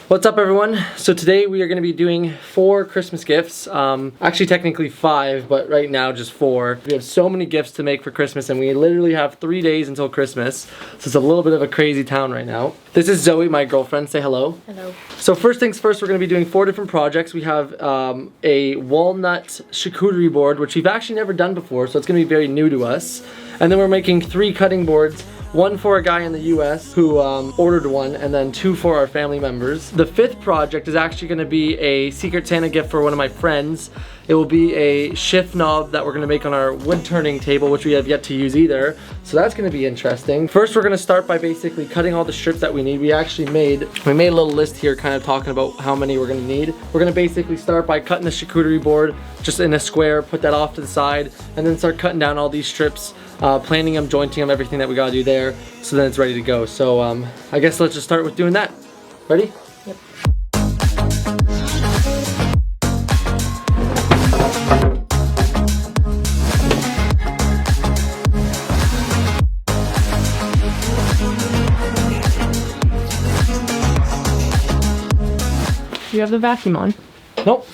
What's up, everyone? So today we are going to be doing 4 Christmas gifts. Actually technically 5, but right now just 4. We have so many gifts to make for Christmas and we literally have 3 days until Christmas. So it's a little bit of a crazy town right now. This is Zoe, my girlfriend. Say hello. Hello. So first things first, we're going to be doing 4 different projects. We have a walnut charcuterie board, which we've actually never done before, so it's going to be very new to us. And then we're making 3 cutting boards. 1 for a guy in the US who ordered one, and then 2 for our family members. The 5th project is actually going to be a Secret Santa gift for one of my friends. It will be a shift knob that we're going to make on our wood turning table, which we have yet to use either. So that's going to be interesting. First, we're going to start by basically cutting all the strips that we need. We made a little list here kind of talking about how many we're going to need. We're going to basically start by cutting the charcuterie board just in a square, put that off to the side, and then start cutting down all these strips. Planing them, jointing them, everything that we gotta do there, so then it's ready to go. So I guess let's just start with doing that. Ready? Yep. You have the vacuum on? Nope.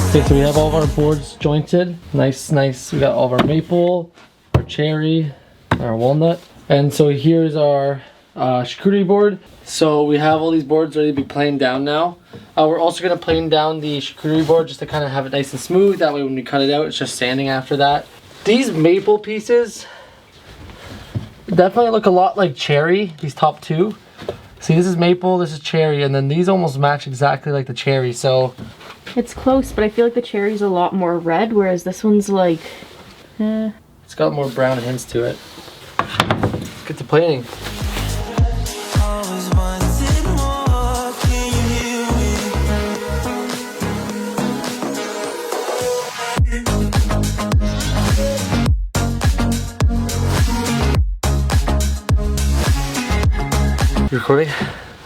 Okay, so we have all of our boards jointed. Nice. We got all of our maple, our cherry, our walnut. And so here's our charcuterie board. So we have all these boards ready to be planed down now. We're also going to plane down the charcuterie board just to kind of have it nice and smooth. That way when we cut it out, it's just sanding after that. These maple pieces definitely look a lot like cherry, these top 2. See, this is maple, this is cherry, and then these almost match exactly like the cherry, so... It's close, but I feel like the cherry's a lot more red, whereas this one's like, It's got more brown hints to it. Get to planing. You recording?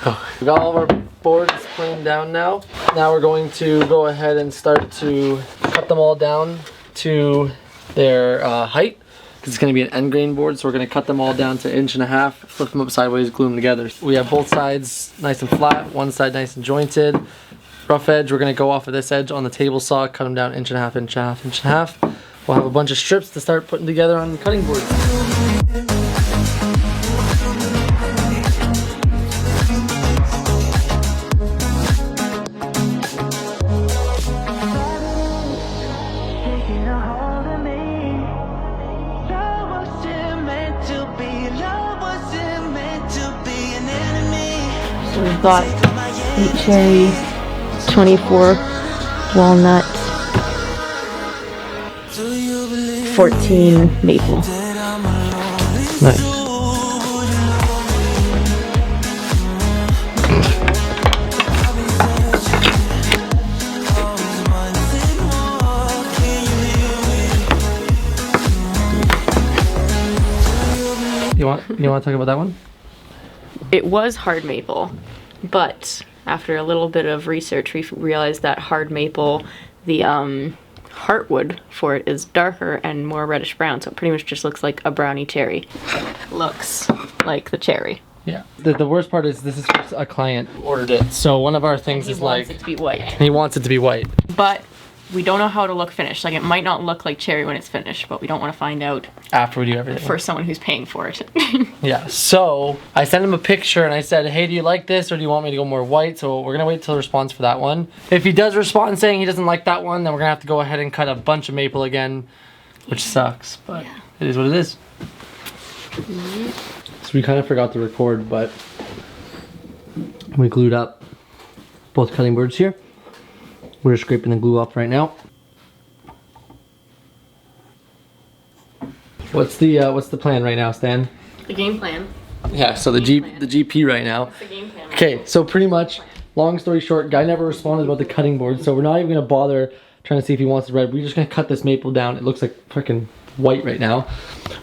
Oh. We got all of our boards planed down now. Now we're going to go ahead and start to cut them all down to their height, because it's going to be an end grain board, so we're going to cut them all down to 1.5 inches, flip them up sideways, glue them together. We have both sides nice and flat, one side nice and jointed. Rough edge, we're going to go off of this edge on the table saw, cut them down 1.5 inches. We'll have a bunch of strips to start putting together on the cutting board. so we've got 8 cherry, 24 walnut, 14 maple. Nice. You want to talk about that one? It was hard maple, but after a little bit of research, we realized that hard maple, the heartwood for it is darker and more reddish brown, so it pretty much just looks like a brownie cherry. Looks like the cherry. Yeah. The worst part is this is a client who ordered it, so one of our things is like... He wants it to be white. He wants it to be white. But we don't know how to look finished. Like, it might not look like cherry when it's finished, but we don't want to find out after we do everything for someone who's paying for it. Yeah, so I sent him a picture and I said, hey, do you like this or do you want me to go more white? So we're gonna wait till the response for that one. If he does respond saying he doesn't like that one, then we're gonna have to go ahead and cut a bunch of maple again, which sucks, but yeah. It is what it is. So we kind of forgot to record, but we glued up both cutting boards here. We're scraping the glue off right now. What's the plan right now, Stan? The game plan. Yeah, so the GP right now. What's the game plan? Okay, so pretty much, long story short, guy never responded about the cutting board, so we're not even gonna bother trying to see if he wants the red. We're just gonna cut this maple down. It looks like freaking white right now.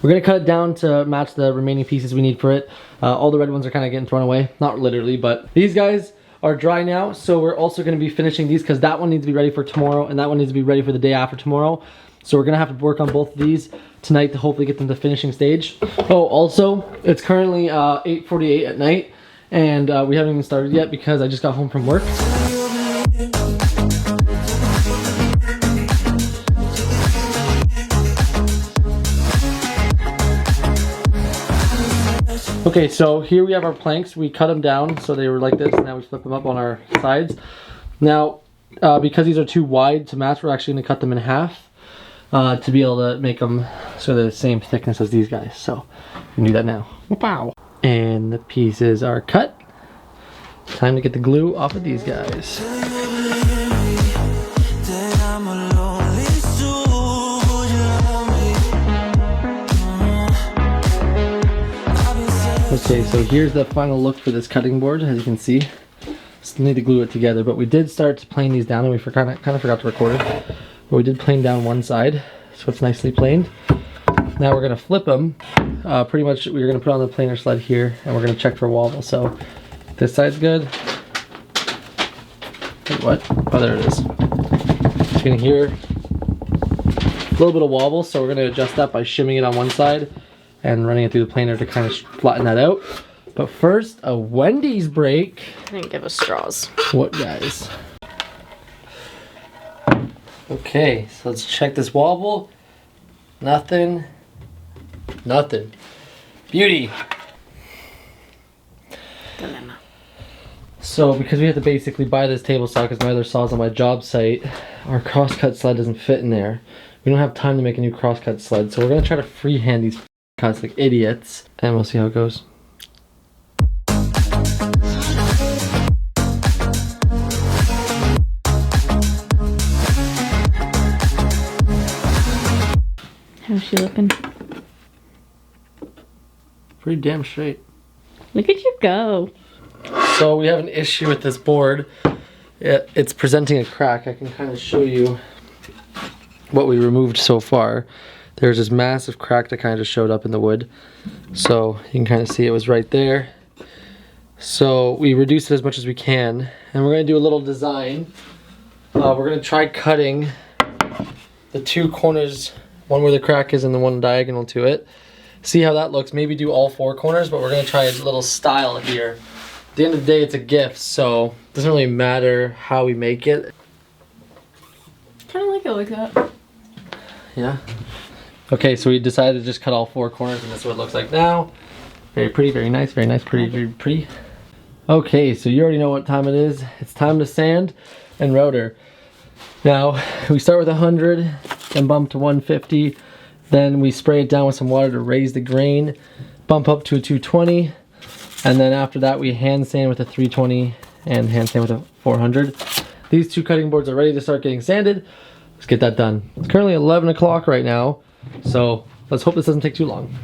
We're gonna cut it down to match the remaining pieces we need for it. All the red ones are kind of getting thrown away, not literally, but these guys are dry now. So we're also gonna be finishing these because that one needs to be ready for tomorrow and that one needs to be ready for the day after tomorrow. So we're gonna have to work on both of these tonight to hopefully get them to finishing stage. Oh, also, it's currently 8:48 at night and we haven't even started yet because I just got home from work. Okay, so here we have our planks. We cut them down so they were like this. Now we flip them up on our sides. Now, because these are too wide to match, we're actually gonna cut them in half to be able to make them so they're the same thickness as these guys. So we can do that now. Wow. And the pieces are cut. Time to get the glue off of these guys. Okay, so here's the final look for this cutting board, as you can see. Still need to glue it together, but we did start planing these down and we kind of forgot to record it. But we did plane down one side, so it's nicely planed. Now we're gonna flip them. Pretty much we're gonna put on the planer sled here and we're gonna check for wobble. So this side's good. Wait, what? Oh, there it is. You can hear a little bit of wobble, so we're gonna adjust that by shimming it on one side and running it through the planer to kind of flatten that out. But first, a Wendy's break. I didn't give us straws. What, guys? Okay, so let's check this wobble. Nothing. Nothing. Beauty. Dilemma. So because we have to basically buy this table saw because my other saw's on my job site, our crosscut sled doesn't fit in there. We don't have time to make a new crosscut sled, so we're gonna try to freehand these cuts like idiots, and we'll see how it goes. How's she looking? Pretty damn straight. Look at you go. So we have an issue with this board. It's presenting a crack. I can kind of show you what we removed so far. There's this massive crack that kind of just showed up in the wood. So you can kind of see it was right there. So we reduced it as much as we can. And we're going to do a little design. We're going to try cutting the two corners, one where the crack is and the one diagonal to it. See how that looks. Maybe do all four corners, but we're going to try a little style here. At the end of the day, it's a gift, so it doesn't really matter how we make it. Kind of like it like that. Yeah. Okay, so we decided to just cut all four corners, and that's what it looks like now. Very pretty, very nice, pretty, very pretty. Okay, so you already know what time it is. It's time to sand and router. Now, we start with 100, then bump to 150, then we spray it down with some water to raise the grain, bump up to a 220, and then after that we hand sand with a 320 and hand sand with a 400. These two cutting boards are ready to start getting sanded. Let's get that done. It's currently 11 o'clock right now, so let's hope this doesn't take too long.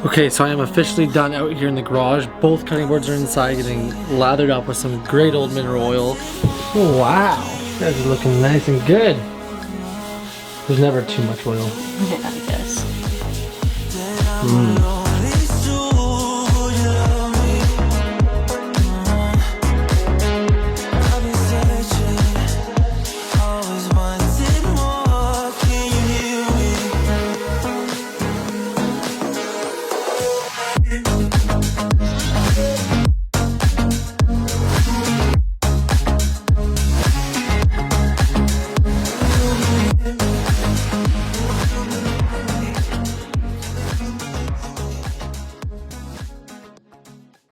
Okay, so I am officially done out here in the garage. Both cutting boards are inside getting lathered up with some great old mineral oil. Oh, wow, you guys are looking nice and good. There's never too much oil. Yeah, I guess.